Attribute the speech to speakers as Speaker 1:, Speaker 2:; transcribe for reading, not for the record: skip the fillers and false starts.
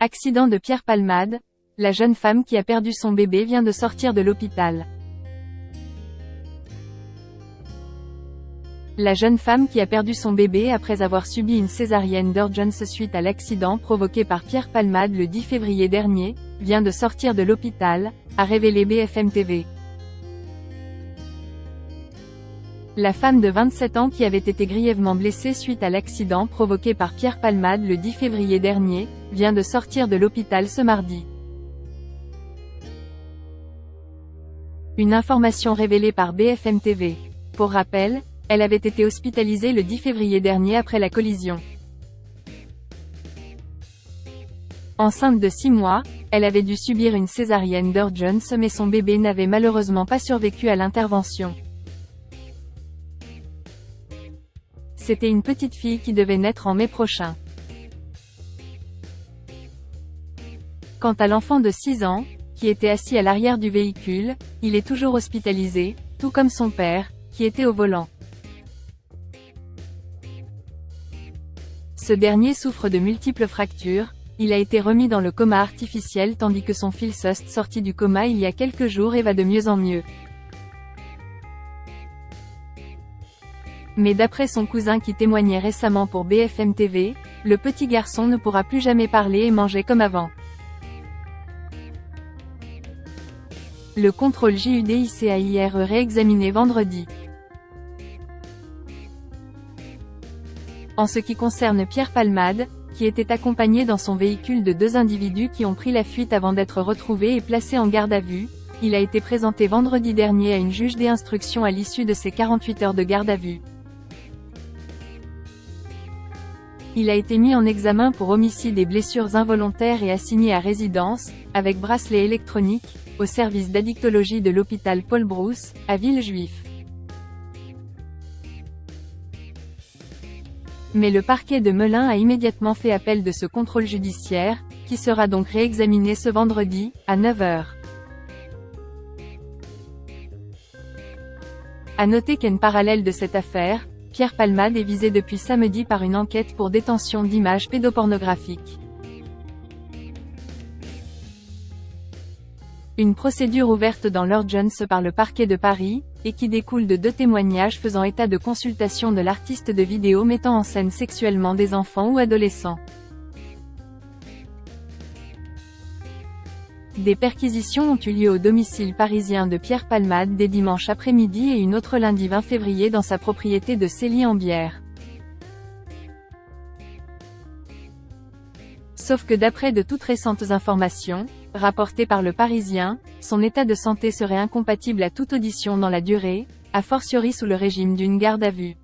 Speaker 1: Accident de Pierre Palmade, la jeune femme qui a perdu son bébé vient de sortir de l'hôpital. La jeune femme qui a perdu son bébé après avoir subi une césarienne d'urgence suite à l'accident provoqué par Pierre Palmade le 10 février dernier, vient de sortir de l'hôpital, a révélé BFM TV. La femme de 27 ans qui avait été grièvement blessée suite à l'accident provoqué par Pierre Palmade le 10 février dernier, vient de sortir de l'hôpital ce mardi. Une information révélée par BFM TV. Pour rappel, elle avait été hospitalisée le 10 février dernier après la collision. Enceinte de 6 mois, elle avait dû subir une césarienne d'urgence mais son bébé n'avait malheureusement pas survécu à l'intervention. C'était une petite fille qui devait naître en mai prochain. Quant à l'enfant de 6 ans, qui était assis à l'arrière du véhicule, il est toujours hospitalisé, tout comme son père, qui était au volant. Ce dernier souffre de multiples fractures, il a été remis dans le coma artificiel tandis que son fils est sorti du coma il y a quelques jours et va de mieux en mieux. Mais d'après son cousin qui témoignait récemment pour BFM TV, le petit garçon ne pourra plus jamais parler et manger comme avant. Le contrôle JUDICAIRE réexaminé vendredi. En ce qui concerne Pierre Palmade, qui était accompagné dans son véhicule de 2 individus qui ont pris la fuite avant d'être retrouvés et placés en garde à vue, il a été présenté vendredi dernier à une juge d'instruction à l'issue de ses 48 heures de garde à vue. Il a été mis en examen pour homicide et blessures involontaires et assigné à résidence, avec bracelet électronique, au service d'addictologie de l'hôpital Paul Brousse, à Villejuif. Mais le parquet de Melun a immédiatement fait appel de ce contrôle judiciaire, qui sera donc réexaminé ce vendredi, à 9 h. À noter qu'en parallèle de cette affaire, Pierre Palmade est visé depuis samedi par une enquête pour détention d'images pédopornographiques. Une procédure ouverte dans l'urgence par le parquet de Paris, et qui découle de 2 témoignages faisant état de consultation de l'artiste de vidéo mettant en scène sexuellement des enfants ou adolescents. Des perquisitions ont eu lieu au domicile parisien de Pierre Palmade dès dimanche après-midi et une autre lundi 20 février dans sa propriété de Célie-en-Bière. Sauf que d'après de toutes récentes informations, rapportées par le Parisien, son état de santé serait incompatible à toute audition dans la durée, a fortiori sous le régime d'une garde à vue.